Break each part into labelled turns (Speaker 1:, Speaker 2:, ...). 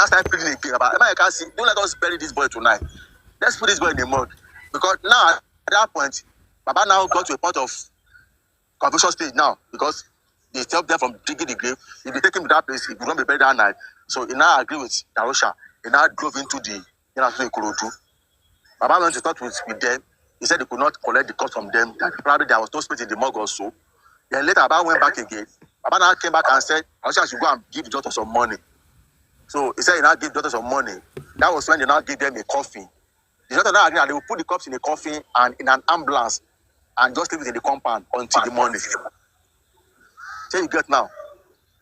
Speaker 1: now start pleading again about, I can't see, don't let us bury this boy tonight. Let's put this boy in the mud. Because now, at that point, Baba now got to a point of confusion stage now, because they stopped them from digging the grave. If they take him to that place, he would not be buried that night. So he now agreed with Darusha. He now drove into the Ikorodu. Baba went to talk with them. He said he could not collect the cost from them. That probably there was no space in the morgue or so. Then later, Baba went back again. Baba now came back and said, Darusha should go and give the daughter some money. So he said he now gave the daughter some money. That was when they now gave them a coffin. The daughter now agreed that they will put the corpse in a coffin and in an ambulance and just leave it in the compound until the morning. So you get now.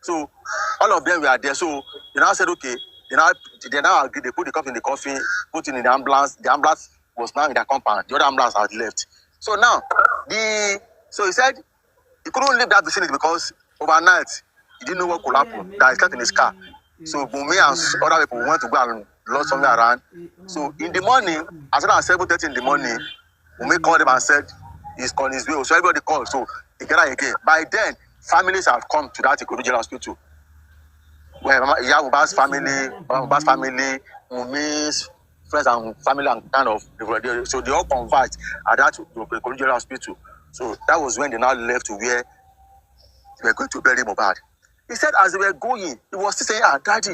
Speaker 1: So all of them were there. So they now said, okay, they now agreed, they put the coffin in the coffin, put it in the ambulance. The ambulance was now in their compound. The other ambulance had left. So now, so he said he couldn't leave that vicinity because overnight he didn't know what could happen. That he slept in his car. So Wunmi and other people went to go and lost somewhere around. So in the morning, as soon as 7:30 in the morning, Wunmi called him and said he's on his way. So everybody called. So he got out again. By then, families have come to that Ikorodu hospital. Where Yawa's family, Wunmi's friends and family and kind of, so they all converged at that Ikorodu hospital. So that was when they now left to where they were going to bury Mohbad. He said as they were going, he was still saying, Daddy,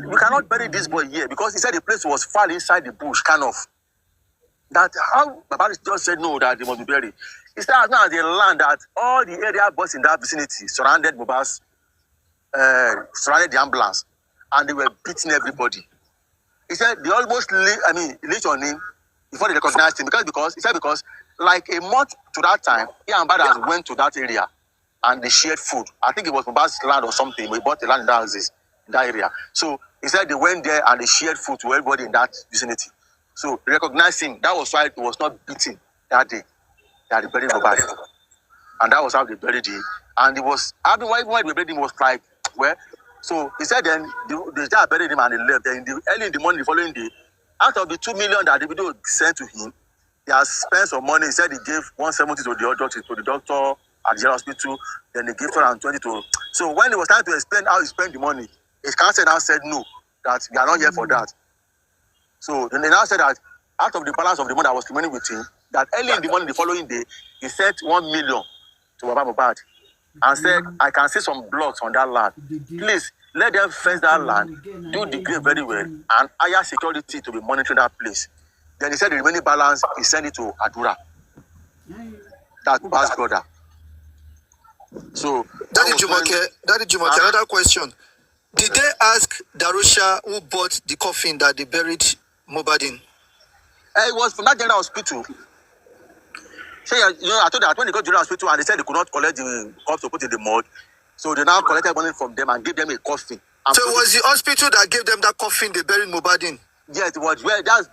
Speaker 1: we cannot bury this boy here, because he said the place was far inside the bush, kind of. That how Baba just said no, that they must be buried. He said as now as they learned that all the area boys in that vicinity surrounded Mohbad's, surrounded the ambulance, and they were beating everybody. He said they almost leached on him before they recognized him, because like a month to that time, he and Bada went to that area and they shared food. I think it was Mohbad's land or something. We bought the land in that area. So he said they went there and they shared food to everybody in that vicinity. So they recognized him. That was why he was not beaten that day. That they buried Mohbad. And that was how they buried him. And it was, why they buried him was like, well, so he said then they just buried him and they left. Then early in the morning, the following day, out of the 2 million that the video sent to him, he has spent some money. He said he gave 170 to the doctor at the hospital, then they gave 220 to. So when he was trying to explain how he spent the money, his counsel now said no, that we are not here for that. So then they now said that out of the balance of the money that was remaining with him, that early in the morning the following day, he sent 1 million to Mohbad and said, I can see some blocks on that land. Please let them fence that land, do the grave very well, and hire security to be monitoring that place. Then he said the remaining balance, he sent it to Adura, that Mohbad's brother. So
Speaker 2: Daddy Jumoke, another question. Did they ask Darusha who bought the coffin that they buried Mohbad in?
Speaker 1: It was from that general hospital. So I told that when they got to the hospital and they said they could not collect the corpse to put in the mud, so they now collected money from them and gave them a coffin.
Speaker 2: So it was the hospital that gave them that coffin they buried Mohbad in?
Speaker 1: Yes, it was. Well, that's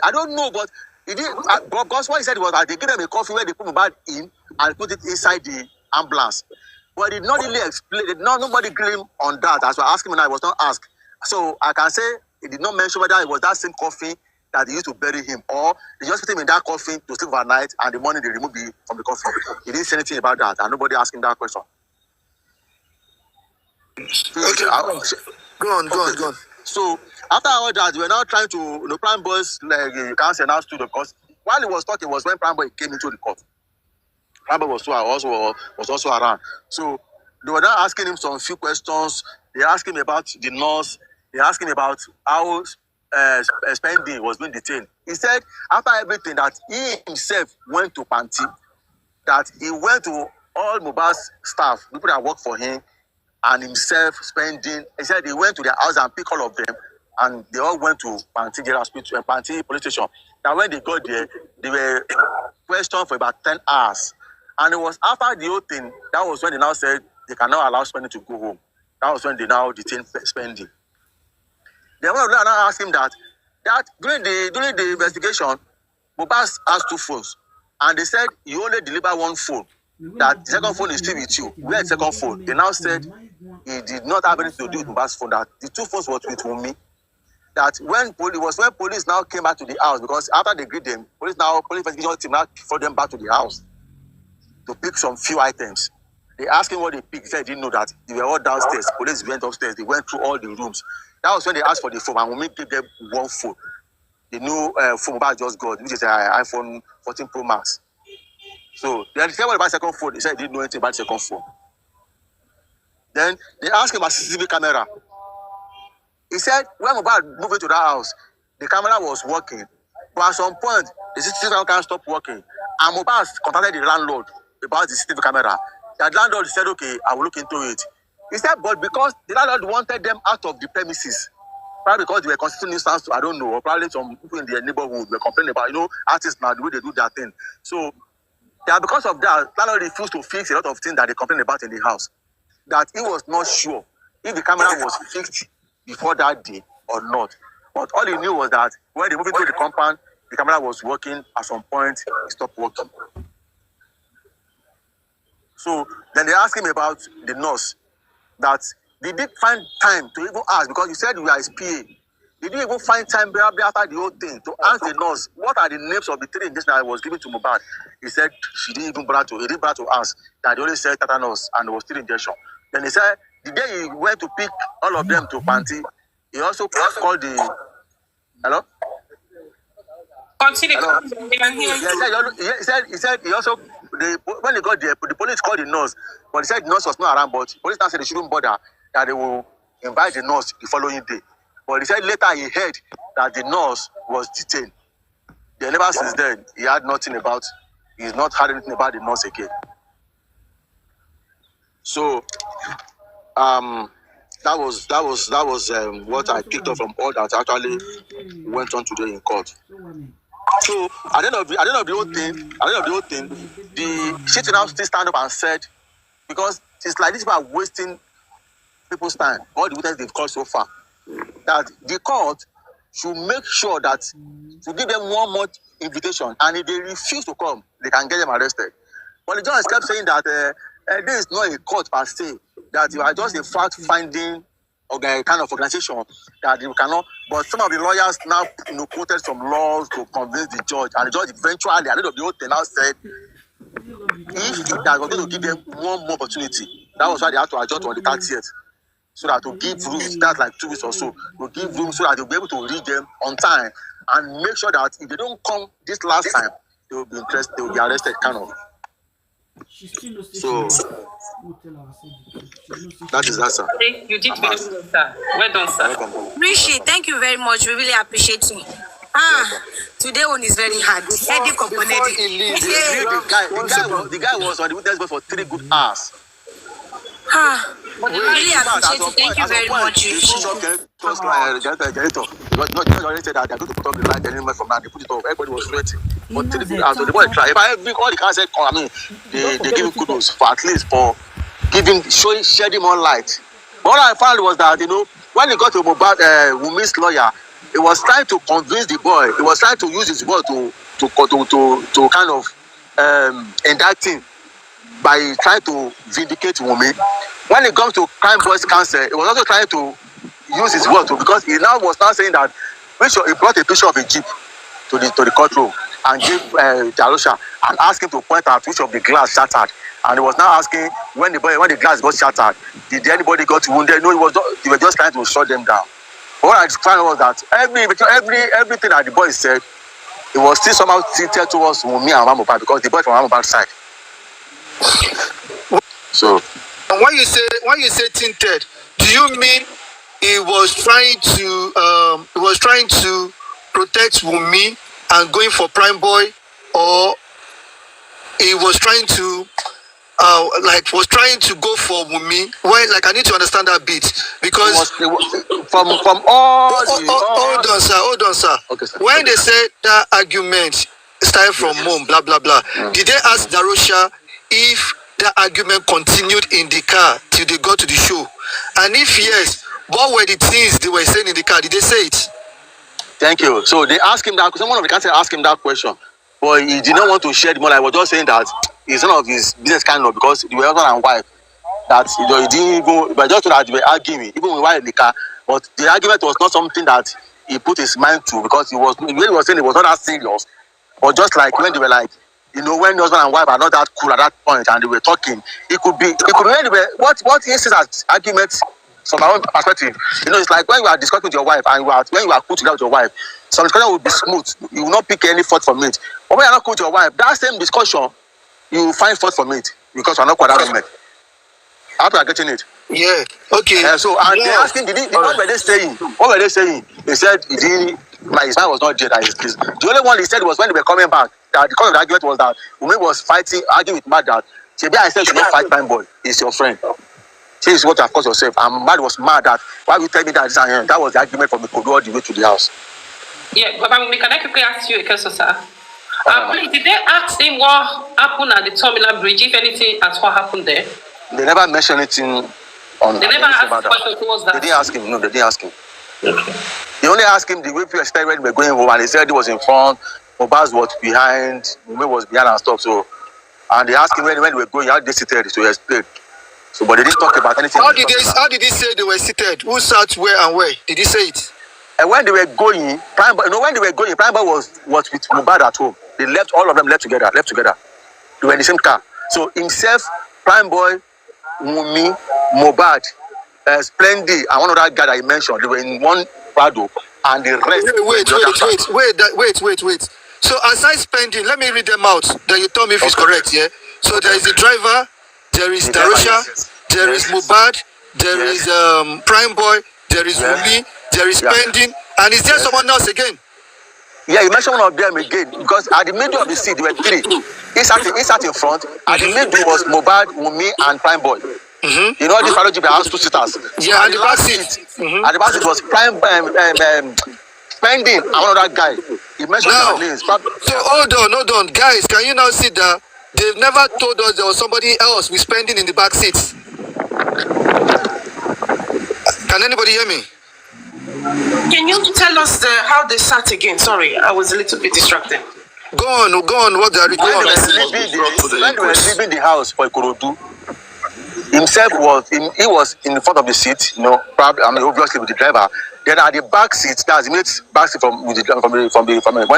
Speaker 1: I don't know, but it did. Because what he said was that they gave them a coffin where they put Mohbad in and put it inside the ambulance. But it did not really explain. Nobody claimed on that. As I asked him, and I was not asked. So I can say it did not mention whether it was that same coffin that they used to bury him, or they just put him in that coffin to sleep overnight, and the morning they removed him from the coffin. He didn't say anything about that, and nobody asked him that question.
Speaker 2: Okay, go on.
Speaker 1: So after all that, we were now trying to, Prime Boys, like you can't say now stood up, because while he was talking was when Prime Boy came into the court. Prime Boy was also around. So they were now asking him some few questions. They asked him about the nurse. They asked him about how spending was being detained. He said after everything that he himself went to Panti, that he went to all Mohbad's staff, people that work for him, and himself spending. He said he went to their house and picked all of them, and they all went to Panti Hospital and Panti police station. Now when they got there, they were questioned for about 10 hours. And it was after the whole thing, that was when they now said they cannot allow spending to go home. That was when they now detained spending. Then one of them now asked him that during the investigation, Mohbad has 2 phones. And they said you only deliver 1 phone. That the second phone is still with you. Where the second phone? They now said he did not have anything to do with Mohbad's phone. That the 2 phones were with Wunmi. That when police now came back to the house, because after they greet them, police investigation team now brought them back to the house to pick some few items. They asked him what they picked. He said he didn't know that. They were all downstairs. Police went upstairs. They went through all the rooms. That was when they asked for the phone, and Wunmi gave them one phone. The new phone Mohbad just got, which is an iPhone 14 Pro Max. So they said, what about the second phone? They said they didn't know anything about the second phone. Then they asked him about CCTV camera. He said when Mohbad moved into that house, the camera was working. But at some point, the CCTV camera can't stop working. And Mohbad contacted the landlord about the CCTV camera. The landlord said, okay, I will look into it. He said, but because the landlord wanted them out of the premises, probably because they were constituting nuisance to, I don't know, or probably some people in their neighborhood were complaining about, artists now, the way they do their thing. So, yeah, because of that, landlord refused to fix a lot of things that they complained about in the house. That he was not sure if the camera was fixed before that day or not. But all he knew was that when they moved into the compound, the camera was working. At some point, it stopped working. So then they asked him about the nurse. That did they find time to even ask, because you said you are his PA. Did you even find time probably after the whole thing to ask the nurse what are the names of the 3 injections that was given to Mohbad? He said he didn't bother to ask, that they only said tetanus and it was 3 injections. Then he said the day he went to pick all of them to Panty, he also called the hello?
Speaker 3: Continue.
Speaker 1: Hello? He said he also when he got there, the police called the nurse, but he said the nurse was not around, but the police now said they shouldn't bother, that they will invite the nurse the following day. But he said later he heard that the nurse was detained. Then ever since then, he's not heard anything about the nurse again. So that was what I picked up from all that actually went on today in court. So at the end of the whole thing, the shit now still stand up and said, because it's like these people are wasting people's time, all the witnesses they've called so far, that the court should make sure that to give them one more invitation, and if they refuse to come, they can get them arrested. But the judge kept saying that this is not a court per se, that you are just a fact-finding kind of organization that you cannot. But some of the lawyers now quoted some laws to convince the judge, and the judge eventually, at the end of the whole thing, now said if they are going to give them one more opportunity, that was why they had to adjust on the 30th. So that to give room, that's like 2 weeks or so, to give room so that they'll be able to read them on time and make sure that if they don't come this last time, they will be interested, they will be arrested, kind of. So that is that, sir.
Speaker 3: You did very well, sir. Well done, sir.
Speaker 4: Rishi, thank you very much. We really appreciate you. Today one is very hard.
Speaker 1: Before he leaves, the guy was on the witness board for 3 good hours.
Speaker 4: Really appreciate you. Thank you very much, Rishi.
Speaker 1: Because not already said that they're going to put up the light anywhere from that. They put it off. Everybody was sweating. But 3 good hours. So the boy tried. If I all the cars said, they give him kudos for at least for shedding more light. But what I found was that, when he got to Mohbad, Wunmi's lawyer, he was trying to convince the boy. He was trying to use his boy to kind of indict him by trying to vindicate Wunmi. When it comes to Crime Boys Council, he was also trying to use his word because he was now saying that he brought a picture of a jeep to the courtroom and gave Darusha and asked him to point out which of the glass shattered. And he was now asking when the glass got shattered, did anybody got wounded? No, they were just trying to shut them down. But what I found was that everything that the boy said, it was still somehow tilted towards Wunmi and Mohbad because the boy from Mohbad's side. So,
Speaker 2: and when you say tinted, do you mean he was trying to protect Wunmi and going for Prime Boy, or he was trying to go for Wunmi? Why? I need to understand that bit because
Speaker 1: from all.
Speaker 2: Hold on, sir.
Speaker 1: Okay, sir.
Speaker 2: When they said that argument started from mom, blah blah blah, did they ask Darusha if that argument continued in the car till they got to the show? And if yes, what were the things they were saying in the car? Did they say it?
Speaker 1: Thank you. So they asked him that. Someone of the council asked him that question, but he did not want to share the money. I was just saying that it's none of his business, kind of, because they were husband and wife. That he didn't go, but just so that they were arguing, even when we were in the car. But the argument was not something that he put his mind to, because when he was saying it was not that serious. But just like when they were like, when the husband and wife are not that cool at that point and they were talking, it could be when they were what he says as arguments from my own perspective, it's like when you are discussing with your wife and when you are cool together with your wife, some discussion will be smooth. You will not pick any fault from it. But when you are not cool with your wife, that same discussion, you will find fault from it because you are not quite that moment. I hope you are getting it.
Speaker 2: Yeah. Okay.
Speaker 1: So and they asking, what were they saying? What were they saying? They said his man was not dead. The only one he said was when they were coming back. That the cause of the argument was that Wunmi was arguing with Mohbad that I said you should not fight Prime Boy. He's your friend. This is what you have caused yourself. And Mohbad was mad that why you tell me that? That was the argument from the Kodo all the way to the house.
Speaker 3: Yeah, but can I quickly ask you a question, sir? Please, did they ask him what happened at the Terminal Bridge, if anything, at what happened there?
Speaker 1: They never mentioned anything on.
Speaker 3: They never asked questions towards that.
Speaker 1: They didn't ask him. No, they didn't ask him.
Speaker 3: Okay.
Speaker 1: They only asked him the way people expected when they were going home, and he said he was in front, Mohbad was behind, Wunmi was behind and stuff. So, and they asked him when they were going, how they seated, so he explained. So, but they didn't talk about anything.
Speaker 2: How did he say they were seated? Who sat where and where? Did he say it?
Speaker 1: And when they were going, Prime Boy was with Mohbad at home. They left, all of them left together. They were in the same car. So himself, Prime Boy, Wunmi, Mohbad, Splendid, and one other guy that he mentioned, they were in one Prado, and the rest.
Speaker 2: Wait. So aside Spending, let me read them out. Then you tell me if it's correct, yeah? So there is the driver, there is Darusha, there is Mohbad, there is Prime Boy, there is Wunmi, there is Spending, and is there someone else again?
Speaker 1: Yeah, you mentioned one of them again, because at the middle of the seat, there were three. He sat in front. At the middle was Mohbad, Wunmi, and Prime Boy. Mm-hmm. You know, this biology has two sitters.
Speaker 2: Yeah, and the back seat.
Speaker 1: At the back seat was Prime Spending, and one other guy. He mentioned their names.
Speaker 2: So hold on. Guys, can you now see that they've never told us there was somebody else with Spending in the back seat? Can anybody hear me?
Speaker 5: Can you tell us how they sat again? Sorry, I was a little bit distracted.
Speaker 2: Go on. What they are doing?
Speaker 1: When they were leaving the house for Ikorodu, himself was in the front of the seat, probably, obviously with the driver. Then at the back seat, that's the back seat from when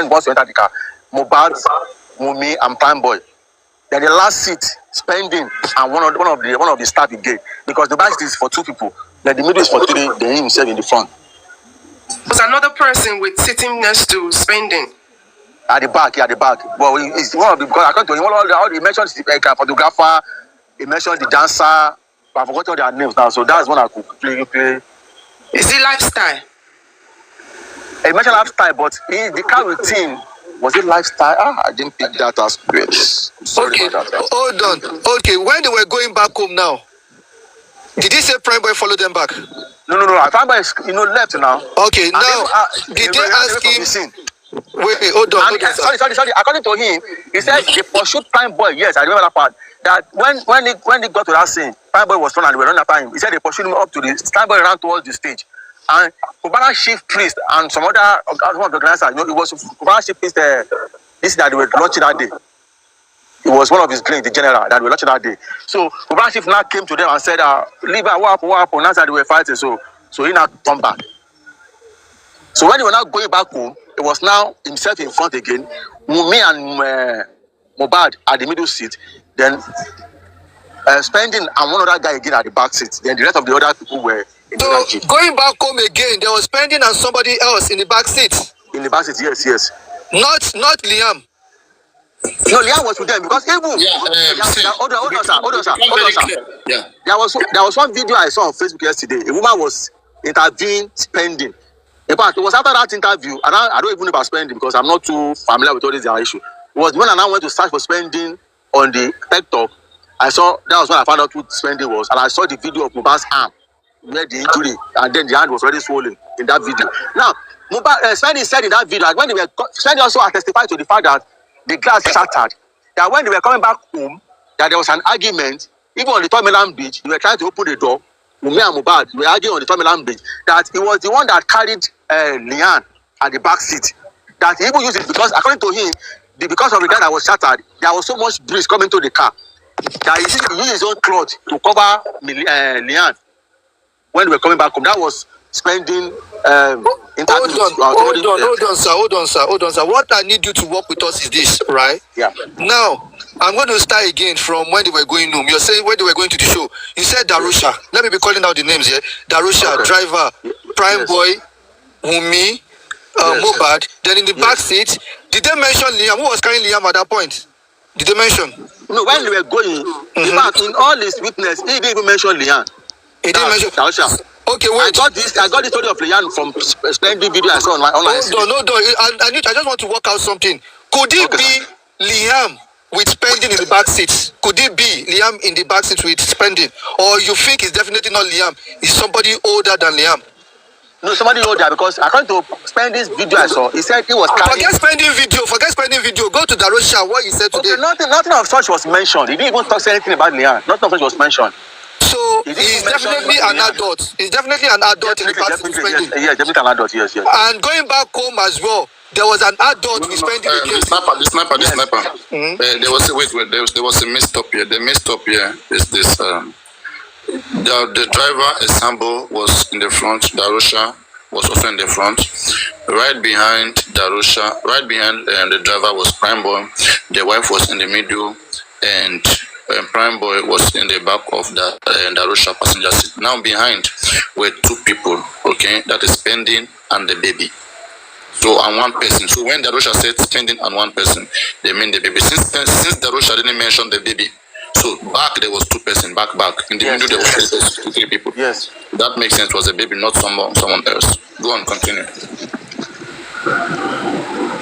Speaker 1: once we entered the car, Mohbad, Wunmi, and Prime Boy. Then the last seat, Spending, and one of the staff again, because the back seat is for two people. Then the middle is for three. Then himself in the front.
Speaker 5: Was another person sitting next to Spending?
Speaker 1: At the back. Well, it's one of the, because according to him, all he mentioned the photographer, he mentioned the dancer, but I forgot all their names now. So that's one I could play.
Speaker 5: Is it lifestyle?
Speaker 1: He mentioned lifestyle, but the car with him, was it lifestyle? I didn't pick that as great. Sorry about that.
Speaker 2: Hold on. Okay, when they were going back home now, did he say Prime Boy follow them back?
Speaker 1: No. Prime Boy is, left now.
Speaker 2: Okay, now, did they ask him? Wait, hold on.
Speaker 1: Sorry. According to him, he said they pursued Prime Boy. Yes, I remember that part. That when he got to that scene, Prime Boy was running and they were running after him. He said they pursued him up to the Prime Boy ran towards the stage. And Kubana Chief Priest and some other one of the organizers, it was Kubana Chief Priest, this that they were launching that day. It was one of his drinks, the general, that we were launching that day. So Kubana Chief now came to them and said, leave her, what happened? That's how they were fighting. So he now turned back. So when they were now going back home, it was now himself in front again. Wunmi and Mohbad at the middle seat. Then Spending and one other guy again at the back seat. Then the rest of the other people were in the back seat.
Speaker 2: Going back home again, there was Spending and somebody else in the back seat.
Speaker 1: In the back seat, yes.
Speaker 2: Not Liam.
Speaker 1: No, Liam was with them because even hold on, sir. Yeah. There was one video I saw on Facebook yesterday. A woman was interviewing Spending. In fact, it was after that interview, and I don't even know about Spending because I'm not too familiar with all this issue. It was when I now went to search for Spending on the TikTok. That was when I found out who Spending was, and I saw the video of Mohbad's arm where the injury, and then the hand was already swollen in that video. Now, Spending said in that video that when Spending also testified to the fact that the glass shattered. That when they were coming back home, that there was an argument, even on the Terminal Bridge, they were trying to open the door. Wunmi and Mohbad were arguing on the Terminal Bridge that he was the one that carried Lian at the back seat. That he even used it because, according to him, because of the guy that was shattered, there was so much breeze coming to the car that he used his own cloth to cover Lian when they were coming back home. That was Spending
Speaker 2: Hold on, sir. What I need you to work with us is this, right?
Speaker 1: Yeah.
Speaker 2: Now, I'm going to start again from when they were going home. You're saying when they were going to the show. You said Darusha. Let me be calling out the names here. Darusha, driver, Prime Boy, Wunmi, Mohbad. Then in the back seat, did they mention Liam? Who was carrying Liam at that point? Did they mention?
Speaker 1: No, when they were going, in fact, in all his witness, he didn't even mention Liam.
Speaker 2: He didn't mention
Speaker 1: Darusha.
Speaker 2: Okay, wait.
Speaker 1: I got the story of Liam from splendid video I saw online.
Speaker 2: Hold on. I just want to work out something. Could it be Liam with spending in the back seat? Could it be Liam in the back seat with spending? Or you think it's definitely not Liam? It's somebody older than Liam?
Speaker 1: No, somebody older, because according to spending video I saw, he said he was carrying...
Speaker 2: Forget spending video. Go to Darusha, what he said today.
Speaker 1: Okay, nothing of such was mentioned. He didn't even say anything about Liam. Nothing of such was mentioned.
Speaker 2: So he's definitely an adult. He's definitely an adult in the back seat spending.
Speaker 1: Yes, definitely an adult, yes.
Speaker 2: And going back home as well, there was an adult with spending again.
Speaker 6: The sniper. There was a mixed up here. The mixed up here is this. The driver, Ensemble, was in the front. Darusha was also in the front. Right behind Darusha, the driver was Prime Boy. The wife was in the middle, and Prime Boy was in the back of the Darusha passenger seat. Now behind were two people, okay, that is Spending and the baby. So, and one person. So when Darusha said Spending and one person, they mean the baby. Since Darusha didn't mention the baby, so back there was two person, back. In the middle there was three people.
Speaker 1: Yes.
Speaker 6: That makes sense. It was a baby, not someone else. Go on, continue.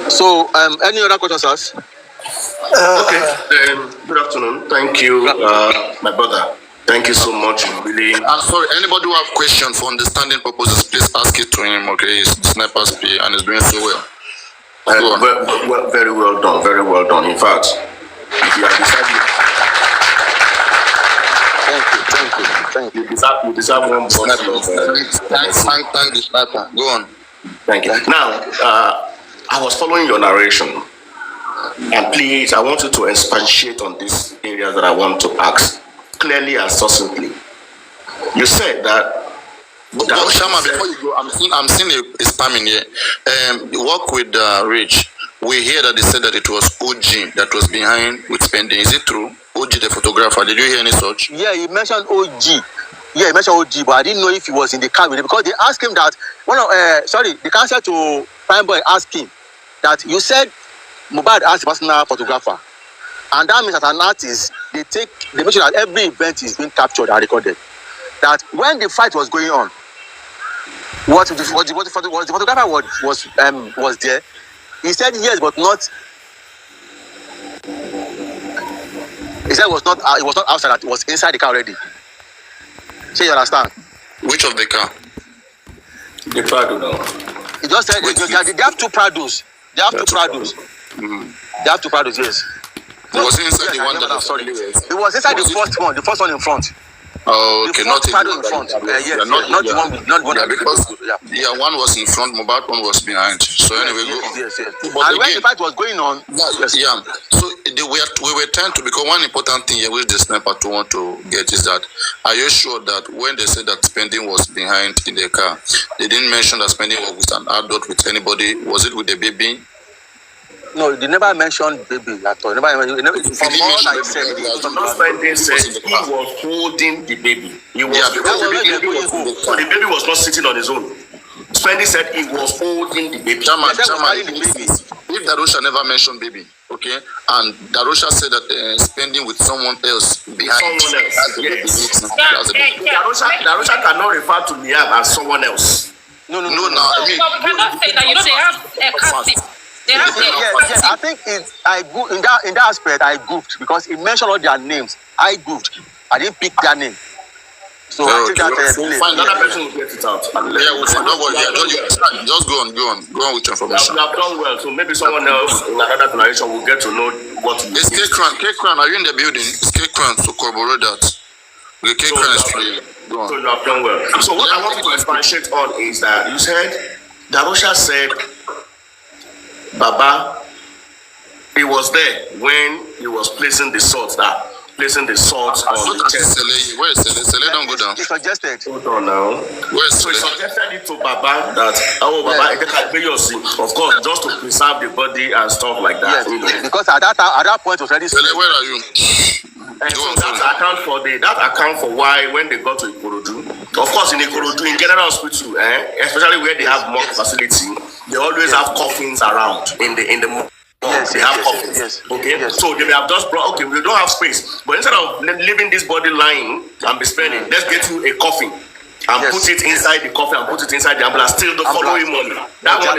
Speaker 1: So, any other questions, sir?
Speaker 7: Okay. Good afternoon. Thank you, my brother. Thank you so much. Really.
Speaker 6: I'm sorry. Anybody who have questions for understanding purposes, please ask it to him. Okay, he's sniper's P and he's doing so well.
Speaker 7: Very well done. Very well done. In fact, if you have decided.
Speaker 1: Thank you.
Speaker 7: You deserve one bottle of.
Speaker 6: Thank the sniper. Go on.
Speaker 7: Thank you. Now, I was following your narration, and please, I want you to expatiate on these areas that I want to ask clearly and succinctly. You said that.
Speaker 6: Shama, before you go, I'm seeing a spamming here. You work with Rich. We hear that they said that it was OG that was behind with Spending. Is it true? OG, the photographer. Did you hear any such?
Speaker 1: Yeah, he mentioned OG. Yeah, he mentioned OG, but I didn't know if he was in the car with him, because they asked him that the counsel to Prime Boy asked him that you said Mohbad asked the personal photographer, and that means that an artist they make sure that every event is being captured and recorded. That when the fight was going on, what the photographer was there. He said yes, but not. He said it was not outside, that it was inside the car already. So you understand?
Speaker 6: Which of the car?
Speaker 7: The Prado now.
Speaker 1: He just said they have two Prados. They have two Prados. They have two Prados, yes.
Speaker 6: It was inside the one that
Speaker 1: sorry. It was inside the first one in front.
Speaker 6: Oh, okay, not
Speaker 1: Prado in front. Yes, not the one.
Speaker 6: Because one was in front, Mohbad one was behind. So anyway,
Speaker 1: yes. And when the fight was going on,
Speaker 6: so we were trying to, because one important thing here which the sniper to want to get is that, are you sure that when they said that Spending was behind in the car, they didn't mention that Spending was with an adult, with anybody? Was it with the baby?
Speaker 1: No, they never mentioned baby at all. From all I said,
Speaker 7: Spending said he was holding the baby. So the baby was not sitting on his own. Spending said he was holding the baby.
Speaker 6: If Darusha never mentioned baby, okay, and Darusha said that Spending with someone else behind.
Speaker 7: Yes. Darusha cannot refer to Liam as someone else.
Speaker 1: No.
Speaker 3: We cannot say that. You know, they have a casting.
Speaker 1: Yes. I think in that aspect I goofed, because he mentioned all their names. I goofed. I didn't pick their name. So I think that
Speaker 7: find another person will get it out.
Speaker 6: Don't worry. Just go on with your information.
Speaker 7: You have done well. So maybe someone else in another generation will get to know what.
Speaker 6: Is K-Crown, are you in the building? Is K-Crown to corroborate that? The K-Crown is free.
Speaker 7: So you have done well. So what I want to expatiate on is that you said Darusha said Baba, he was there when he was placing the salt. That placing the salt on
Speaker 6: Look
Speaker 7: the
Speaker 6: at
Speaker 7: chest.
Speaker 6: Sele. Where is Sele? Sele don't go down.
Speaker 1: He suggested.
Speaker 7: Hold on now.
Speaker 6: Where is
Speaker 7: So he
Speaker 6: Sele?
Speaker 7: suggested it to Baba that, Baba, of course, just to preserve the body and stuff like that.
Speaker 1: Yes,
Speaker 7: You know.
Speaker 1: because at that point it was already.
Speaker 6: Sele, where are you?
Speaker 7: And so that account for why when they got to Ikorodu, of course in Ikorodu, in general hospital, especially where they have more facility, they always have coffins around in the
Speaker 1: Yes,
Speaker 7: they have coffins.
Speaker 1: yes.
Speaker 7: Okay,
Speaker 1: Yes.
Speaker 7: so they may have just brought. Okay, we don't have space, but instead of leaving this body lying and be spending, let's get you a coffin and put it inside the coffin and put it inside the ambulance. Still the following morning. That one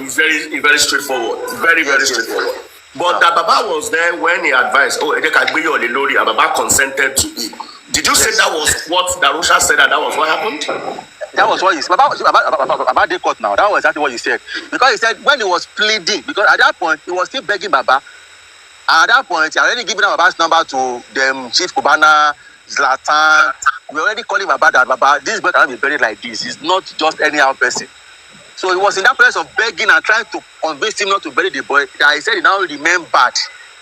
Speaker 7: is very straightforward. Very straightforward. But that Baba was there when he advised, and Baba consented to it. Did you say that was what Darusha said that was what happened?
Speaker 1: That was what he said. About the court now. That was exactly what he said. Because he said when he was pleading, because at that point he was still begging Baba. And at that point, he already given Baba's number to them, Chief Kubana, Zlatan. We already calling Baba that Baba, this boy cannot be buried like this. It's not just any other person. So he was in that place of begging and trying to convince him not to bury the boy. That he said he now remembered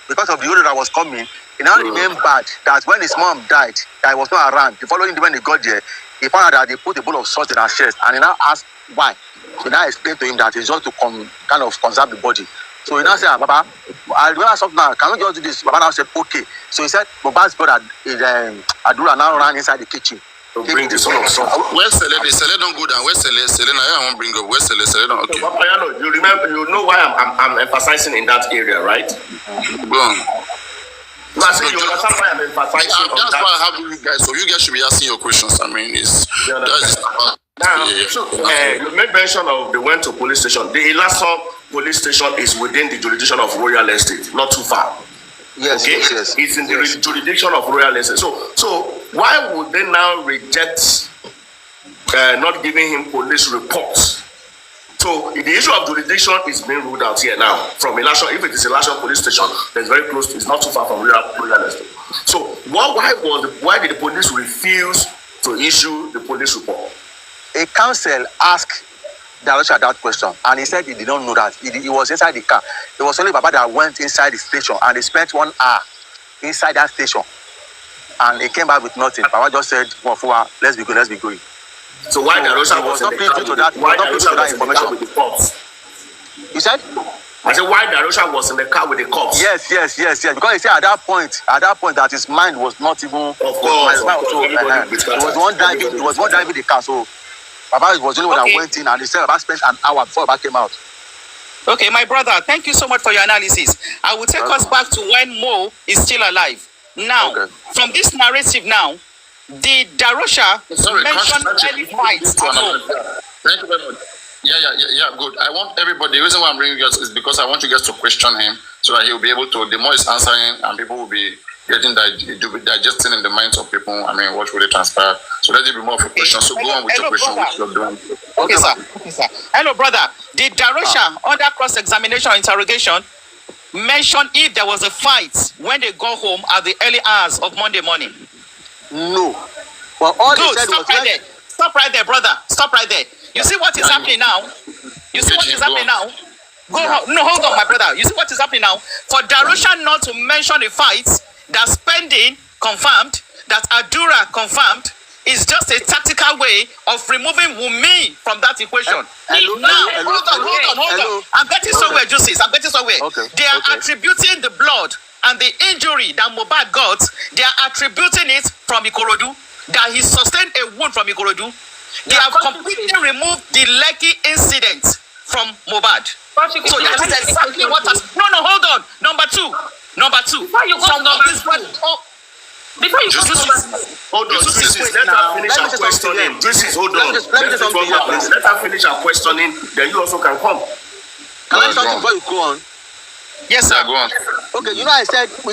Speaker 1: because of the order that was coming. He now remembered that when his mom died, that he was not around. The following day when he got there, he found out that they put a bowl of salt in her chest, and he now asked why. So now explained to him that it's just to kind of conserve the body. So he now said, Baba, I remember something now. Can we just do this? Baba now said, okay. So he said, Mohbad's brother, Adura, now ran inside the kitchen.
Speaker 7: Bring the salt.
Speaker 6: Where's Sele? Sele don't go down. Where's Sele? Sele, now I won't bring up. Where's Sele? Sele don't. Okay.
Speaker 7: So, Papa, you know why I'm emphasizing in that area, right?
Speaker 6: Go on.
Speaker 7: No, I say you understand why I'm emphasizing on that.
Speaker 6: That's why I have you guys. So you guys should be asking your questions. I mean,
Speaker 7: you made mention of the went to police station. The Ilaso police station is within the jurisdiction of Royal Estate, not too far.
Speaker 1: Yes,
Speaker 7: okay?
Speaker 1: yes.
Speaker 7: It's in the jurisdiction of Royal Estate. So why would they now reject not giving him police reports? So the issue of jurisdiction is being ruled out here now from Elisha. If it is Elisha police station, that's very close to, it's not too far from Royal Estate. So why did the police refuse to issue the police report?
Speaker 1: A counsel asked Darusha that question, and he said he did not know that. He was inside the car. It was only Baba that went inside the station, and they spent 1 hour inside that station, and he came back with nothing. Baba just said, let's be going.
Speaker 7: So why Darusha was
Speaker 1: not privy to that? Why Darusha was in the car with the cops? You said?
Speaker 7: I said why Darusha was in the car with the cops?
Speaker 1: Yes. Because he said at that point that his mind was not even.
Speaker 7: Of course.
Speaker 1: He was one driving the car. So Baba was the only one that went in, and he said Baba spent an hour before Baba came out.
Speaker 8: Okay, my brother, thank you so much for your analysis. I will take us back to when Mo is still alive. Now, from this narrative now, did Darusha mention any fights at home?
Speaker 6: Thank you very much. Yeah, good. I want everybody, the reason why I'm bringing you guys is because I want you guys to question him so that he'll be able to, the more he's answering, and people will be digesting in the minds of people, I mean, what really transpired. So let it be more of a question. So go on with your question, which you're doing.
Speaker 8: Okay, sir. Hello, brother. Did Darusha, under cross-examination or interrogation, mention if there was a fight when they go home at the early hours of Monday morning?
Speaker 1: No. Well, all
Speaker 8: good, stop right there. Stop right there, brother. Stop right there. You see what is happening now? You see what is happening now? No, hold on, my brother. You see what is happening now? For Darusha not to mention the fights, that Spending confirmed, that Adura confirmed, is just a tactical way of removing Wunmi from that equation. Hold on. I'm getting somewhere, Justice. Okay. They are attributing the blood and the injury that Mohbad got, they are attributing it from Ikorodu, that he sustained a wound from Ikorodu. They have completely removed the Lekki incident from Mohbad. So that is exactly what has... No, hold on. Number two. Before you go to this one... Before you go to
Speaker 7: hold on, let her finish her questioning. Let her finish her questioning, then you also can come.
Speaker 1: Can I say something before you go on?
Speaker 8: Yes, sir.
Speaker 6: Go on.
Speaker 1: Okay, we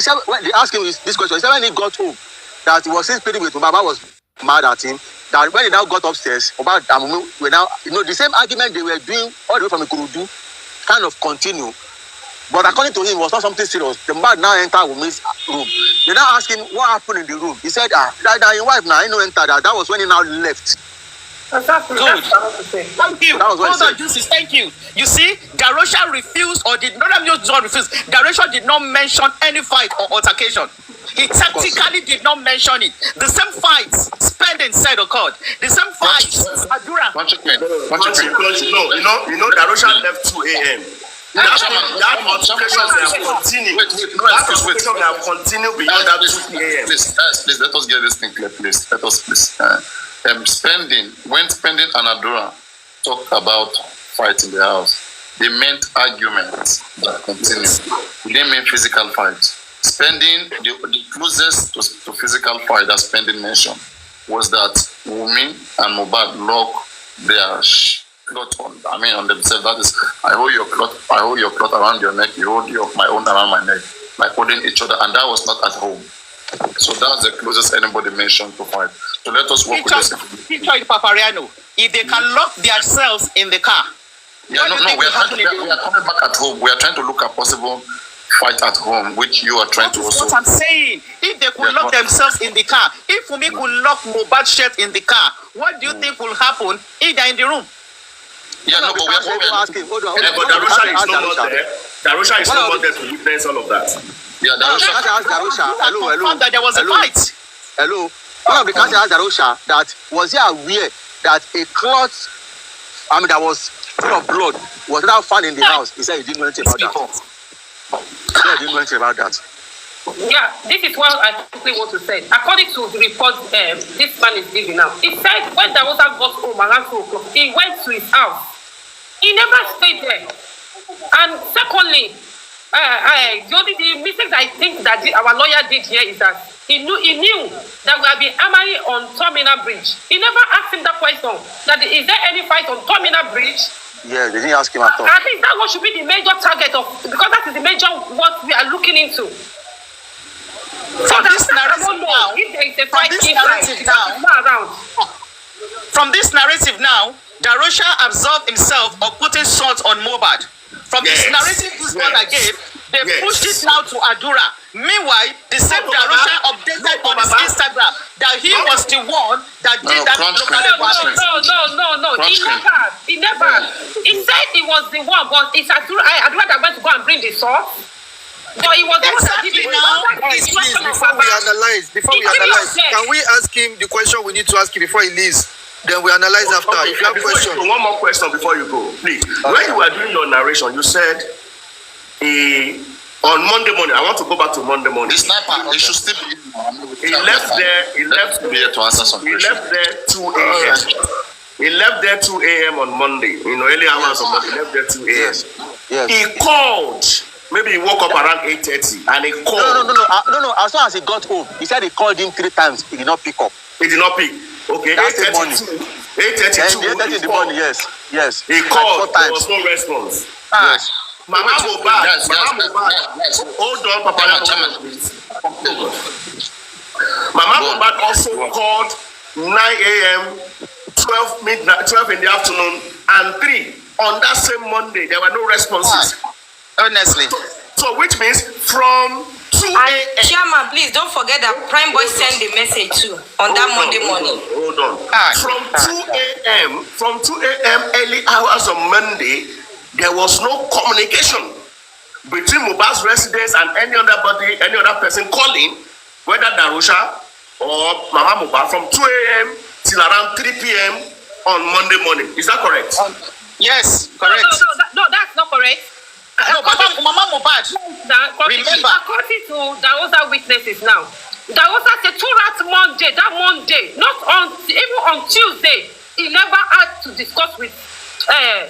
Speaker 1: said when they asked him this question, he said when he got home, that he was still pleading with him, Baba was mad at him, that when he now got upstairs, about we now, the same argument they were doing all the way from Ikorodu kind of continue. But according to him, it was not something serious. The man now entered Wunmi's room. They now asked him what happened in the room. He said, that your wife now, enter that. That was when he now left.
Speaker 3: Exactly.
Speaker 8: Good.
Speaker 3: That's what I want to say.
Speaker 8: Thank you.
Speaker 1: That was what he
Speaker 8: Hold on,
Speaker 1: said.
Speaker 8: Juicy. Thank you. You see, Darosha refused or did not refuse. Darosha did not mention any fight or altercation. He tactically did not mention it. The same fights Spending said occurred. The same fights Adura.
Speaker 7: No, Darosha left 2 a.m. That altercation will continue. That altercation will continue beyond that 2 a.m.
Speaker 6: Please, let us get this thing clear, please. Let us please. When Spending and Adura talk about fight in the house, they meant arguments that continue. They didn't mean physical fights. Spending, the closest to physical fight that Spending mentioned was that Wunmi and Mohbad lock their cloth on themselves. That is, I hold your cloth around your neck, you hold my own around my neck, like holding each other, and that was not at home. So that's the closest anybody mentioned to fight. So let us work with this.
Speaker 8: Teacher Papariano, if they can lock themselves in the car.
Speaker 6: We are coming back at home. We are trying to look at possible fight at home, which you are trying to also.
Speaker 8: That's what I'm saying. If they could lock themselves in the car, if Wunmi could lock Mohbad's shirt in the car, what do you think will happen if they're in the room?
Speaker 6: Yeah, no, but we are asking.
Speaker 7: But Darosha is no more there. Darosha is no more there to witness all of that.
Speaker 6: Yeah,
Speaker 1: Darosha. Hello.
Speaker 8: That there was a fight.
Speaker 1: Hello. One of the council asked Darosha that was he aware that a cloth, that was full of blood, was not found in the house. He said he didn't know anything about that.
Speaker 3: Yeah, this is what I quickly want to say. According to the report this man is giving now, he said when Dawosa got home around 2 o'clock, he went to his house. He never stayed there. And secondly, the mistake that I think that our lawyer did here is that he knew that we have been hammering on Terminal Bridge. He never asked him that question. That is there any fight on Terminal Bridge?
Speaker 1: Yeah, they didn't ask him at all.
Speaker 3: I think that one should be the major target of, because that is the major what we are looking into.
Speaker 8: From this narrative now, from this narrative now, Darosha absolved himself of putting salt on Mohbad. From this narrative this one I gave, they pushed it now to Adura. Meanwhile, the same Darosha updated on his Instagram that he was the one that did that local violence.
Speaker 3: No. He never. He said he was the one, but it's Adura that went to go and bring the salt. But he was the one that did it now.
Speaker 2: Before we analyze, can we ask him the question we need to ask him before he leaves? Then we analyze after. If you have questions.
Speaker 7: One more question before you go, please. When you were doing your narration, you said on Monday morning. I want to go back to Monday morning.
Speaker 6: The sniper, he should still be.
Speaker 7: He left there 2 a.m. He left there 2 a.m. on Monday. Early hours of Monday. He left there 2 a.m.
Speaker 1: Yes.
Speaker 7: He called. Maybe he woke up around 8:30 and he called.
Speaker 1: No. As soon as he got home, he said he called him 3 times. He did not pick up.
Speaker 7: He did not pick. Okay, 8:32.
Speaker 1: 8:32 in the morning. Yes.
Speaker 7: He called. There was no response.
Speaker 1: Yes.
Speaker 7: Mama Mohbad. Hold on, Papa. Mama Mohbad also called 9 a.m., 12 in the afternoon, and 3 on that same Monday. There were no responses.
Speaker 8: Honestly.
Speaker 7: So which means from 2 a.m.
Speaker 4: Chairman, please don't forget that Prime Boy sent the message too on that Monday morning.
Speaker 7: Hold on. From 2 a.m. early hours on Monday, there was no communication between Mohbad's residents and any other person calling, whether Darosha or Mama Mohbad, from 2 a.m. till around 3 p.m. on Monday morning. Is that correct?
Speaker 8: Yes, correct.
Speaker 3: No, that's not correct.
Speaker 8: Mama Mohbad. Remember,
Speaker 3: according to Dawosa witnesses now, Dawosa said throughout that Monday, not on even on Tuesday, he never had to discuss with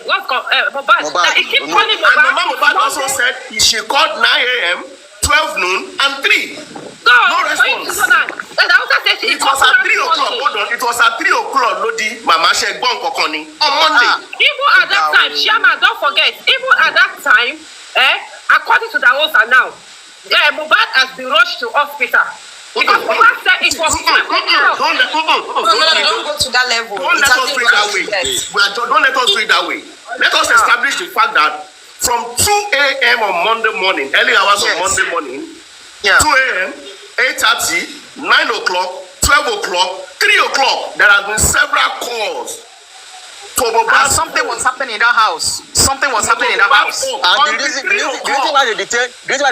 Speaker 3: Mohbad. He keep calling Mohbad.
Speaker 7: And Mama Mohbad also said she called 9 a.m., 12 noon, and 3. No response. It was at 3 o'clock. Hold on. It was at 3 o'clock. Lodi, Mama Shegbon Kokoni on Monday.
Speaker 3: Even at that time, Shama, don't forget. Even at that time, according to Dawosa now, Mohbad has been rushed to hospital. Because Mohbad said it was.
Speaker 4: Don't go to that level.
Speaker 7: Don't let us do it that way. Don't let us do it that way. Let us establish the fact that from 2 a.m. on Monday morning, early hours of Monday morning, 2 a.m., 8:30, 9 o'clock, 12 o'clock, 3 o'clock, there have been several calls
Speaker 8: And something was happening in that house. Something was happening in that house.
Speaker 1: And the reason why they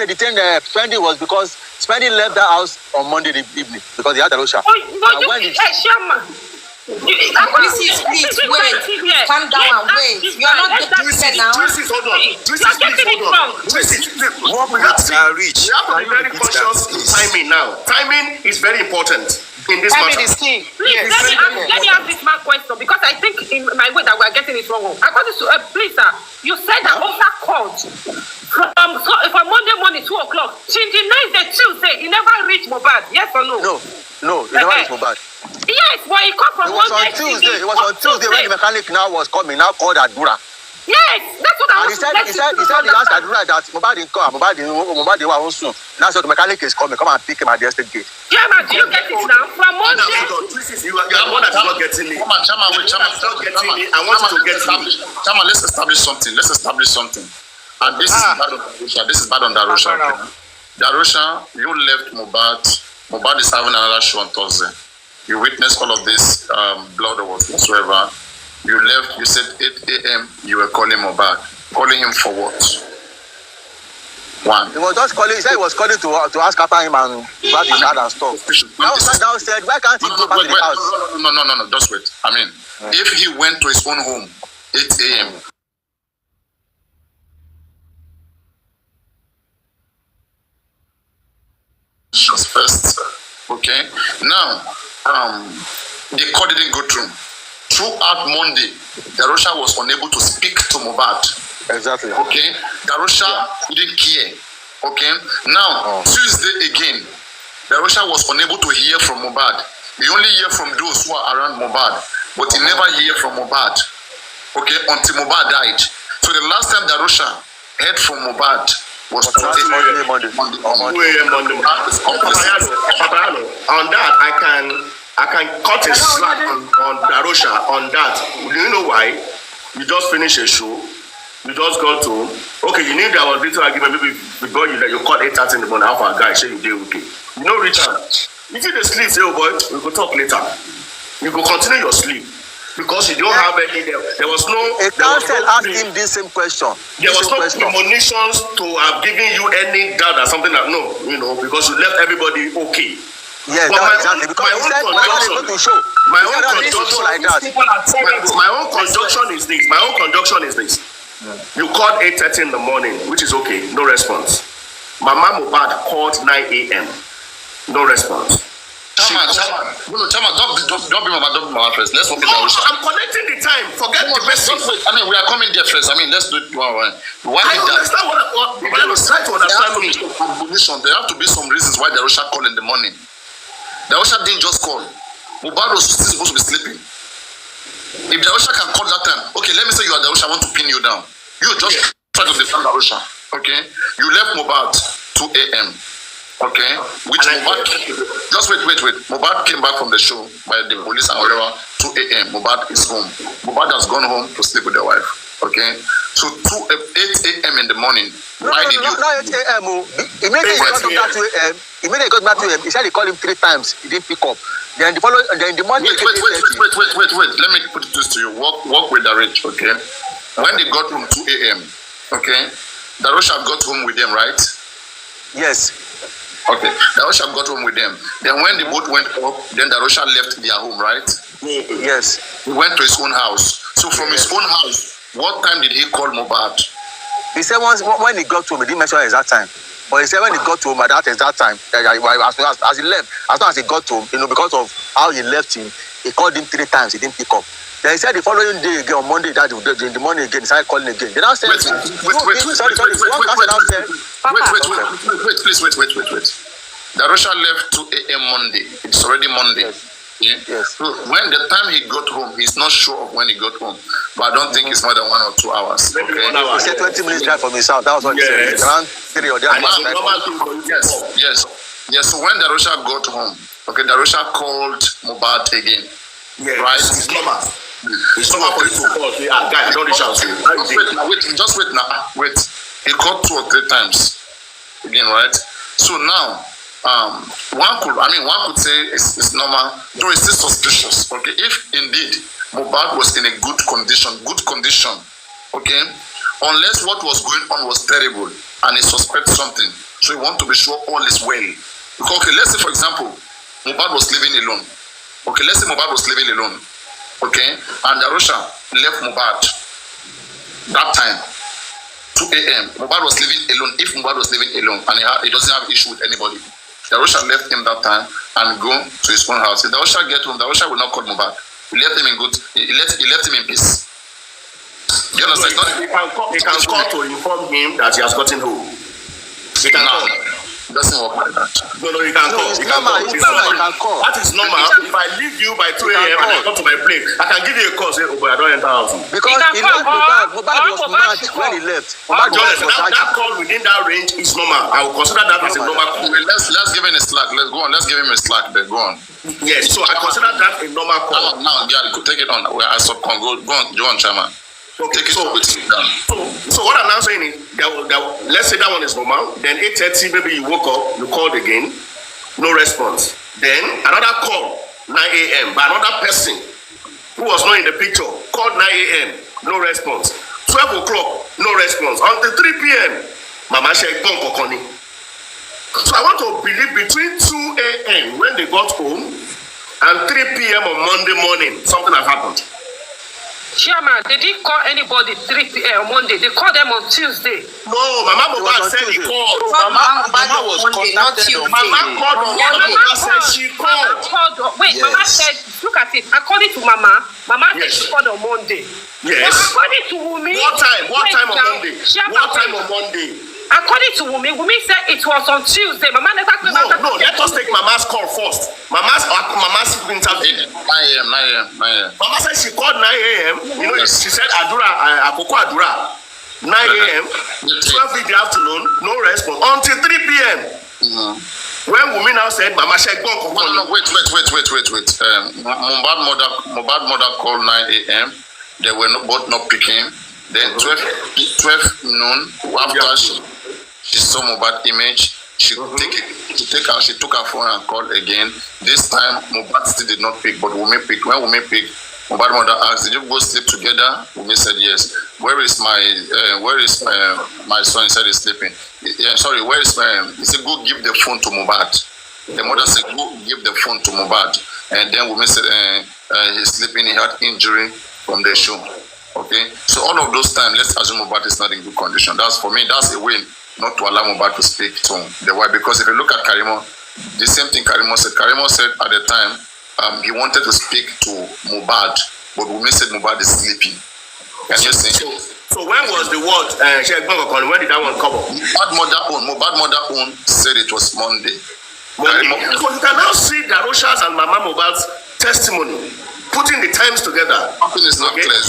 Speaker 1: detained Spendy was because Spendy left the house on Monday evening because he had a Russia.
Speaker 4: Please, wait. Calm down and wait. You are not getting now.
Speaker 7: Hold on. We have to be very conscious timing now. Timing is very important in this matter.
Speaker 3: Timing is key. Please, let me ask this man question because I think in my way that we are getting it wrong. I got this. Please, sir. You said that Osa called from Monday morning 2 o'clock. Till the next Tuesday, he never reached Mohbad. Yes or no?
Speaker 1: No, he never reached Mohbad.
Speaker 3: Yes, but he called from Monday.
Speaker 1: It was on Tuesday when the mechanic now was coming. Now called Adura.
Speaker 3: Yes, that's what I was
Speaker 1: saying. He said he asked Adura that Mohbad didn't come. Mohbad they were soon. Now so the mechanic is coming. Come and pick him at the estate gate.
Speaker 3: Yeah, man, do you get it now? From Monday.
Speaker 7: You are one that's not getting me.
Speaker 6: Chama,
Speaker 7: I want you to get me.
Speaker 6: Chama, let's establish something. And this is bad on Darusha. This is bad on Darusha. Okay? Darusha, you left Mohbad. Mohbad is having another show on Thursday. You witnessed all of this blood or whatsoever. You left, you said 8 a.m. you were calling Mohbad. Calling him for what? One.
Speaker 1: He was just calling, he said he was calling to ask after him and grab his hand and stuff. Now said, why can't he go back to the house?
Speaker 6: No, just wait. I mean, if he went to his own home, 8 a.m. First, okay. Now, the call didn't go through. Throughout Monday, Darusha was unable to speak to Mohbad.
Speaker 1: Exactly.
Speaker 6: Okay. Darusha didn't care. Okay. Now, Tuesday again, Darusha was unable to hear from Mohbad. He only hear from those who are around Mohbad, but he never hear from Mohbad. Okay, until Mohbad died. So the last time Darusha heard from Mohbad was
Speaker 7: Monday. On that, I can cut a slack on Darusha on that. Do you know why? You just finished a show. You just got to you knew there was little argument maybe before you called 8:30 in the morning. Half a guy say you did okay. You know, Richard. If you sleep, say oh boy, we will talk later. You go continue your sleep. Because you don't have any, there was no...
Speaker 1: A counsel asked him this same question.
Speaker 7: There was no premonitions to have given you any doubt or something like, no, because you left everybody okay.
Speaker 1: Yes, exactly. Because he said,
Speaker 7: my own conjunction is this. You called 8:30 in the morning, which is okay, no response. Mama Mohbad called 9 a.m. No response.
Speaker 6: Chama, don't be Mama first. Let's walk it down.
Speaker 7: I'm connecting the time. Forget the message.
Speaker 6: I mean, we are coming there first. I mean, let's do it one by one.
Speaker 7: I understand what I was trying to understand me.
Speaker 6: There have to be some reasons why Darusha called in the morning. Darusha didn't just call. Mohbad was still supposed to be sleeping. If Darusha can call that time, okay, let me say you are Darusha, I want to pin you down. You just try to defend Darusha. Okay? You left Mohbad 2 a.m. Okay, which Mohbad, just wait. Mohbad came back from the show by the police and whatever. 2 a.m. Mohbad is home. Mohbad has gone home to sleep with their wife. Okay, so 8 a.m. in the morning. Why did you?
Speaker 1: Not 8 a.m. Immediately he got back to him. He said he called him 3 times. He didn't pick up. Then the morning.
Speaker 6: Wait. Let me put this to you. Walk with the rich. Okay, when they got home 2 a.m. Okay, Darusha got home with them, right?
Speaker 1: Yes.
Speaker 6: Okay, Darusha got home with them. Then when the boat went up, then Darusha left their home, right?
Speaker 1: Yes.
Speaker 6: He went to his own house. So from his own house, what time did he call Mohbad?
Speaker 1: He said when he got home, he didn't mention the exact time. But he said when he got home at that exact time, as he left, as soon as he got home, because of how he left him, he called him 3 times, he didn't pick up. Then he said the following day again, on Monday, that in the morning again, he started calling again. They now said,
Speaker 6: wait, please. Darusha left 2 a.m. Monday. It's already Monday.
Speaker 1: Yes.
Speaker 6: So when the time he got home, he's not sure of when he got home. But I don't think it's more than 1 or 2 hours. Okay?
Speaker 1: He said 20 minutes drive from his house. That was what he said. Around 3 or
Speaker 6: Yes. So when Darusha got home, okay, Darusha called Mohbad again.
Speaker 7: Yes.
Speaker 6: Right?
Speaker 7: It's normal. It's normal for you to call. Guys, don't reach out to you.
Speaker 6: Just wait now. Wait. He called 2 or 3 times again, right? So now, one could say it's normal, though it's still suspicious. Okay, if indeed Mohbad was in a good condition, okay? Unless what was going on was terrible and he suspects something, so he want to be sure all is well. Because, okay, let's say, for example, Mohbad was living alone. Okay, let's say Mohbad was living alone, okay? And Darusha left Mohbad that time, 2 a.m. Mohbad was living alone. If Mohbad was living alone and he doesn't have issue with anybody, Darusha left him that time and go to his own house. If Darusha get home, Darusha will not call Mohbad. He left him in good. He left him in peace. You understand?
Speaker 7: He can call to inform him that he has gotten home. He can call.
Speaker 6: It doesn't work like that.
Speaker 7: No, you can call.
Speaker 1: It's normal.
Speaker 7: That is normal. If I leave you by 2 a.m. and I come to my place, I can give you a call. Say, oh boy, I don't enter house.
Speaker 1: Because he left Mohbad was mad when he left.
Speaker 7: That call within that range is normal. I will consider that as a normal call.
Speaker 6: Let's give him a slack. Let's go on. Let's give him a slack. Then go on.
Speaker 7: Yes. So I consider that a normal call.
Speaker 6: Now, yeah, take it on. I subcon. Go on, Chairman.
Speaker 7: Okay,
Speaker 6: take it on.
Speaker 7: So what I'm now saying is, let's say that one is normal. Then 8:30, maybe you woke up, you called again, no response. Then another call, 9 a.m. by another person who was not in the picture, called 9 a.m. no response. 12 o'clock, no response. Until 3 p.m. Mama Sheikh Kokoni. So I want to believe between 2 a.m. when they got home and 3 p.m. on Monday morning, something has happened.
Speaker 3: Chairman, they didn't call anybody 3 p.m. on Monday. They called them on Tuesday.
Speaker 7: No, Mama Mohbad said he called.
Speaker 5: Mama was contacted on
Speaker 7: Mama called on Monday. Mama said she called.
Speaker 3: Wait, yes. Mama said, look at it. According to Mama said she called on Monday.
Speaker 7: Yes.
Speaker 3: But according to Wunmi.
Speaker 7: What time on Monday? What time on Monday?
Speaker 3: According to Wunmi said it was on Tuesday. Mama never came out.
Speaker 7: No, let us take Mama's call first. Mama's interview.
Speaker 6: 9 a.m.
Speaker 7: Mama said she called 9 a.m. You know, she said Akoko Adura. 9 a.m. 12 in the afternoon, no response until 3 p.m. When Wunmi now said, Mama said, go on.
Speaker 6: No, wait. Mohbad mother called 9 a.m. They were both not picking. Then 12 noon after she saw Mohbad image, she took her phone and called again. This time Mohbad still did not pick, but Wunmi picked. When Wunmi picked, Mohbad mother asked, "Did you go sleep together?" Wunmi said yes. Where is my son? He said he's sleeping. Yeah, sorry. Where is my? He said, "Go give the phone to Mohbad." The mother said, "Go give the phone to Mohbad." And then Wunmi said, "He's sleeping. He had injury from the show." Okay, so all of those times, let's assume Mohbad is not in good condition. That's for me. That's a win, not to allow Mohbad to speak to the wife. Because if you look at Karimo, the same thing Karimo said. Karimo said at the time he wanted to speak to Mohbad, but Wunmi said Mohbad is sleeping. Can you see?
Speaker 7: So when was the word? When did that one come up?
Speaker 6: Mohbad mother own said it was Monday.
Speaker 7: So you can now see Darusha's and Mama Mohbad's testimony, putting the times together.
Speaker 6: Something is not clear.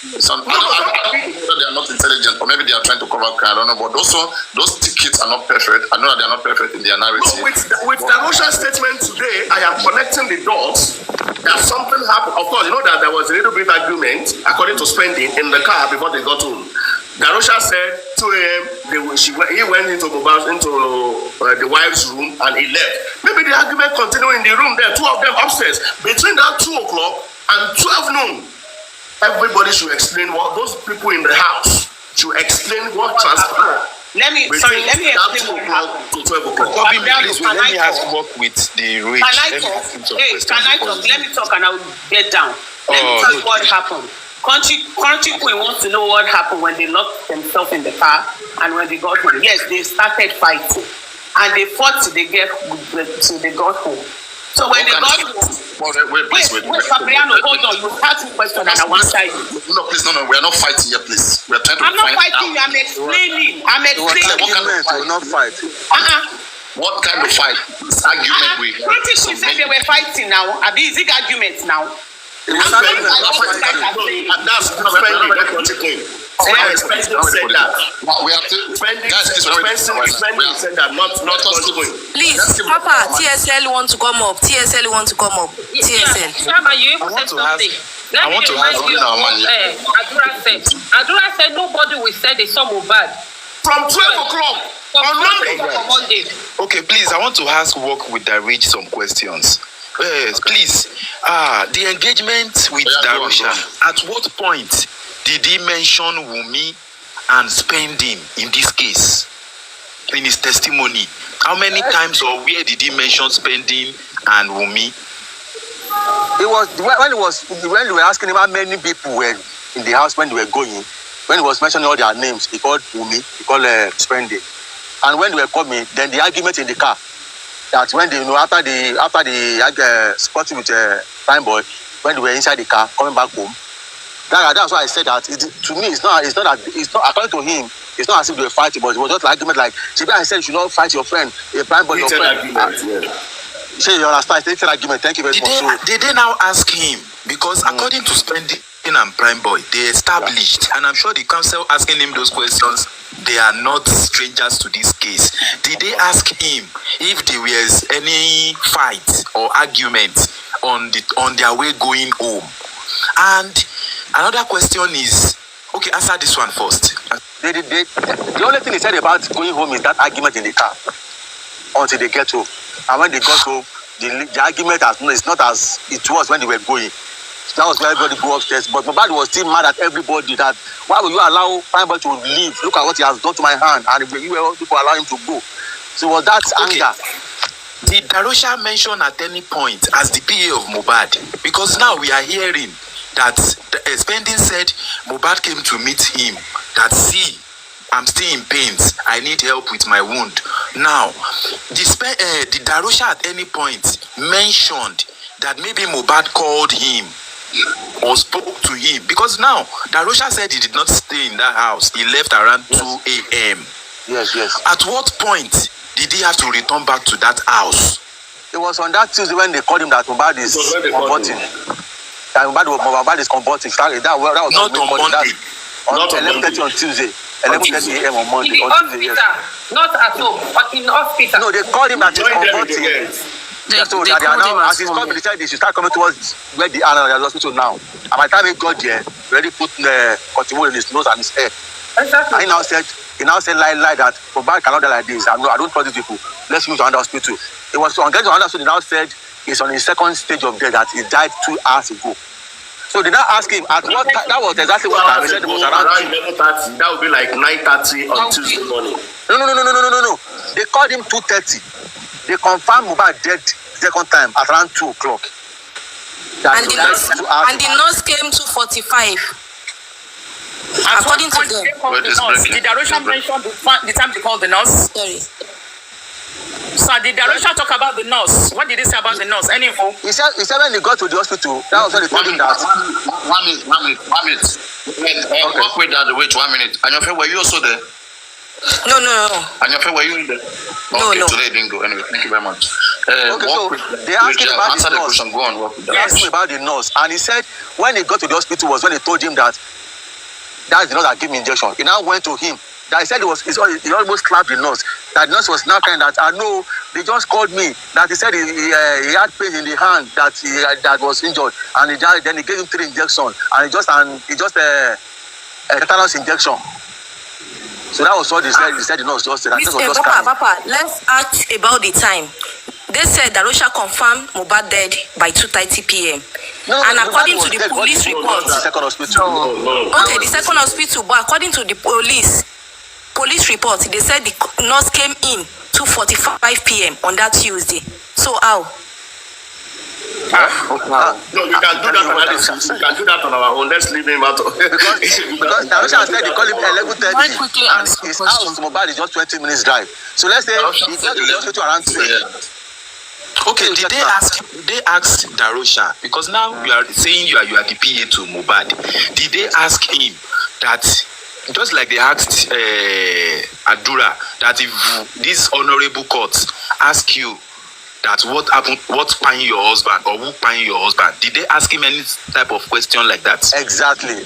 Speaker 6: I don't know they are not intelligent, or maybe they are trying to cover crime. I don't know, but also those tickets are not perfect. I know that they are not perfect in their narrative.
Speaker 7: No, with Darusha's statement today, I am connecting the dots that something happened. Of course, you know that there was a little bit argument according to spending in the car before they got home. Darusha said 2 a.m. he went into the wife's room and he left. Maybe the argument continued in the room there, two of them upstairs. Between that 2 o'clock and 12 noon, everybody should explain what those people in the house should explain what transpired.
Speaker 5: Let me explain what happened.
Speaker 7: To 12 o'clock.
Speaker 9: Please, let me ask work with the rich.
Speaker 5: Can I talk? Let me talk and I will get down. Let me tell you what happened. Country Queen wants to know what happened when they locked themselves in the car and when they got home. Yes, they started fighting and they fought till they got home. So when they got home, wait, Fabriano, hold on. You asked me a question and I will answer you.
Speaker 6: No, please, no, we are not fighting here, please. We are trying to
Speaker 5: I'm not fighting you. I'm explaining.
Speaker 6: What kind of fight?
Speaker 1: Not fight.
Speaker 6: What kind of fight? This argument we.
Speaker 5: Country Queen said they were fighting now. Are these big arguments now?
Speaker 7: That's spending. Said that.
Speaker 6: We have to.
Speaker 7: Spending said that, not going.
Speaker 4: Please, Papa, TSL want to come up. TSL.
Speaker 3: Chairman, you even said something. Let me remind you of what Adura said nobody will say they saw Mohbad.
Speaker 7: From 12 o'clock on Monday.
Speaker 9: Okay, please, I want to ask work with the rich some questions. please, the engagement with Darusha, at what point did he mention Wunmi and spending in this case? In his testimony, how many times or where did he mention spending and Wunmi?
Speaker 1: It was when they were asking him how many people were in the house when they were going. When he was mentioning all their names, he called Wunmi, he called spending. And when they were coming, then the argument in the car, that when they after the spotting with Prime Boy, when they were inside the car coming back home, that's why I said that to me it's not according to him, it's not as if they were fighting, but it was just an argument like I said you should not fight your friend, a Prime Boy, your friend. So you understand? It's an argument. Thank you very much.
Speaker 9: Did they now ask him, because according to spending and Prime Boy, they established, and I'm sure the council asking him those questions, they are not strangers to this case. Did they ask him if there was any fight or argument on their way going home? And another question is, okay, answer this one first.
Speaker 1: The only thing he said about going home is that argument in the car until they get home. And when they got home, the argument is not as it was when they were going. That was why everybody go upstairs. But Mohbad was still mad at everybody that why will you allow Prime Boy to leave? Look at what he has done to my hand, and you were people allow him to go. So was that anger?
Speaker 9: Did Darusha mention at any point as the PA of Mohbad? Because now we are hearing that Spending said Mohbad came to meet him. That see, I'm still in pains. I need help with my wound. Now, did Darusha at any point mentioned that maybe Mohbad called him or spoke to him? Because now Darusha said he did not stay in that house. He left around 2 a.m.
Speaker 1: Yes.
Speaker 9: At what point did he have to return back to that house?
Speaker 1: It was on that Tuesday when they called him that Mohbad is converting. That Mohbad is converting. That was
Speaker 9: not on Monday.
Speaker 1: On 11:30 on Tuesday. 11:30 a.m. on Monday.
Speaker 3: In the hospital, not at home, but in the hospital.
Speaker 1: No, they called him that he's converting. So that they are now, as he's coming, they said they should start coming towards where the hospital now. And by the time he got there, he already put the cotton in his nose and his hair.
Speaker 3: Exactly.
Speaker 1: And he now said lie that Mohbad cannot die like this. I don't trust these people. Let's move to another hospital. It was on getting to another hospital. He now said he's on his second stage of death, that he died 2 hours ago. So they now ask him at what time. That was exactly what time. He said it was around
Speaker 7: 11:30. That would be like 9:30 on Tuesday morning.
Speaker 1: No. They called him 2:30. They confirmed Mohbad dead second time at around 2 o'clock.
Speaker 4: And the nurse came 2:45. According to them.
Speaker 8: Did Darusha mention the time they called the nurse?
Speaker 4: Sorry.
Speaker 8: So did Darusha talk about the nurse? What did he say about the nurse? Any info?
Speaker 1: He said when he got to the hospital, that was when they told him that.
Speaker 6: 1 minute. Wait 1 minute. And your friend, were you also there?
Speaker 4: No.
Speaker 6: And your friend, were you in there? Okay,
Speaker 4: No.
Speaker 6: Today didn't go. Anyway, thank you very much.
Speaker 1: Okay, so they asked him about the nurse.
Speaker 6: Go on, work with that.
Speaker 1: They asked him about the nurse, and he said when he got to the hospital was when they told him that that's the nurse that gave me injection. He now went to him. That he said he almost slapped the nurse. That nurse was now kind that I know they just called me. That he said he had pain in the hand that was injured, and then he gave him 3 injections, and he just a tetanus injection. So that was what he said. He said the nurse just said that.
Speaker 4: Papa, let's ask about the time. They said Darusha confirmed Mohbad dead by 2:30 p.m. And according to the police report,
Speaker 1: the second hospital.
Speaker 4: Okay, the second hospital, but according to the police report, they said the nurse came in 2:45 p.m. on that Tuesday. So how?
Speaker 7: No, we can do that analysis. We can do that on our own. Let's leave him out.
Speaker 1: Because Darusha said they call him 11:30. His house to Mohbad is just 20 minutes drive. So let's say he got to the hospital around 2.
Speaker 9: Okay, did they ask Darusha, because now you are saying you are the PA to Mohbad. Did they ask him that, just like they asked Adura, that if this honorable court ask you that what happened, what paying your husband or who paying your husband, did they ask him any type of question like that?
Speaker 1: Exactly.